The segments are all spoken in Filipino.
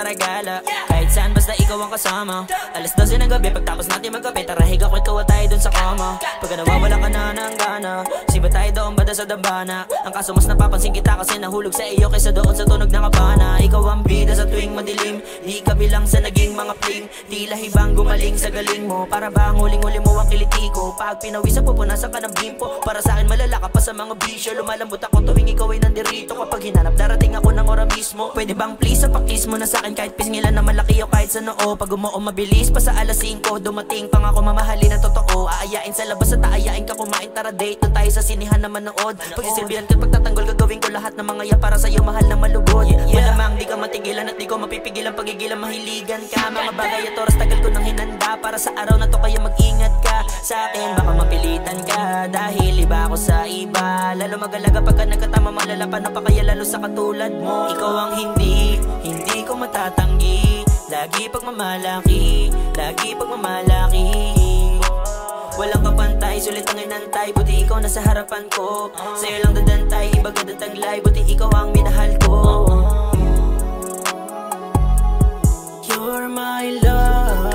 regalo. Kahit saan basta ikaw ang kasama. Alas 12 ng gabi pagtapos natin magkape, tara higa kwentuhan tayo dun sa kama. Pagka nawawala ka na ng gana, siba tayo doon banda sa dambana. Ang kaso mas napapansin kita kasi nahulog sa iyo kaysa doon sa tunog ng kapana. Ikaw ang bida sa tuwing madilim, di ka bilang sa naging mga fling. Tila hibang gumaling sa galing mo, para ba ang huling-huli mo ang kiliti ko. Pag pinawisan pupunasan ka ng bimpo, para sa akin malala ka pa sa mga bisyo. Lumalambot ako tuwing ikaw ay nandirito, kapag hinanap darating ako ng ora mismo. Pwede bang please sa pakis mo na sa akin kahit pisngilan na malaki o kahit sa noo. Pag umuo mabilis pa sa alas 5, dumating pang ako mamahalin ng totoo. Aayain sa labas at aayain ka kumain, tara date doon tayo sa sinihan na manood. Pagsisilbihan ka pagtatanggol gagawin ko lahat ng mga para sa'yo mahal na malugod. Malamang di ka matigilan at di ko mapipigilan pagigilan mahiligan ka. Mga bagay at oras tagal ko nang hinanda para sa araw na to, kaya mag-ingat ka sa akin, baka mapilitan ka dahil iba ako sa iba. Lalo mag-alaga pagka nagkatama malalapan na pa, kaya lalo sa katulad mo. Ikaw ang hindi ko matatanggi, lagi pagmamalaki, lagi pagmamalaki. Walang kapantay, sulit ang inantay, buti ikaw nasa harapan ko. Sa'yo lang dadantay, iba ganda taglay, buti ikaw ang minahal ko. You're my love,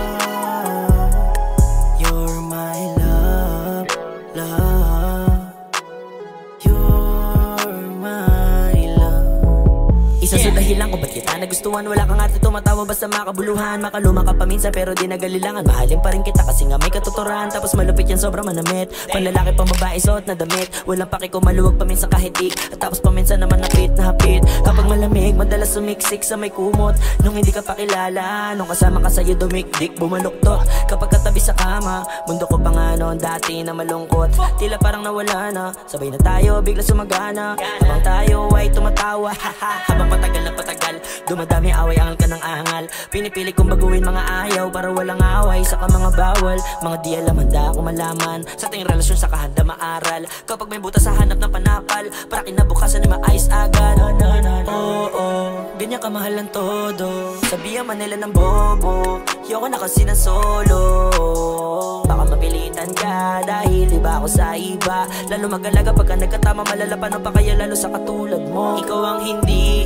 you're my love, love. You're my love. Isa sa dahilan kung ba't kita nagustuhan, wala kang ate tumatawa basta makabuluhan. Makaluma ka pa minsan pero di nagalilangan, mahalin pa rin kita kasi nga may katuturan. Tapos malupit yan sobrang manamit, panlalaki pang babae suot na damit. Walang paki ko maluwag pa minsan kahit dik, at tapos pa minsan naman napit na hapit. Kapag malamig madalas sumiksik sa may kumot, nung hindi ka pakilala, nung kasama ka sa'yo dumikdik bumaluktot. Kapag katabi sa kama, mundo ko pa nga noon dati na malungkot, tila parang nawala na. Sabay na tayo bigla sumagana, habang tayo ay tumatawa. Habang patagal na patagal, dumadami away, angal ka ng angal. Pinipili kong baguhin mga ayaw para walang away, saka mga bawal. Mga di alam handa ako malaman, sa ating relasyon sa kahanda maaral. Kapag may butas sa hanap ng panapal, para kinabukasan ay maayos agad. Ganyan kamahal ang todo, sabihan man nila ng bobo, yoko na kasi ng solo. Baka mapilitan ka dahil iba ako sa iba. Lalo mag-alaga pagka nagkatama malalapan pa, kaya lalo sa katulad mo. Ikaw ang hindi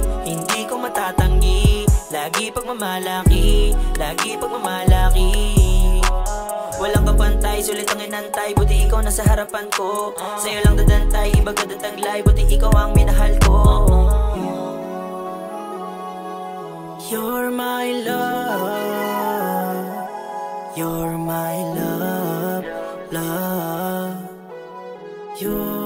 ko matatanggi, lagi pagmamalaki, lagi pagmamalaki. Walang kapantay, sulit ang inantay, buti ikaw nasa harapan ko. Sa'yo lang dadantay, iba ganda taglay, buti ikaw ang minahal ko. You're my love, you're my love, love. You're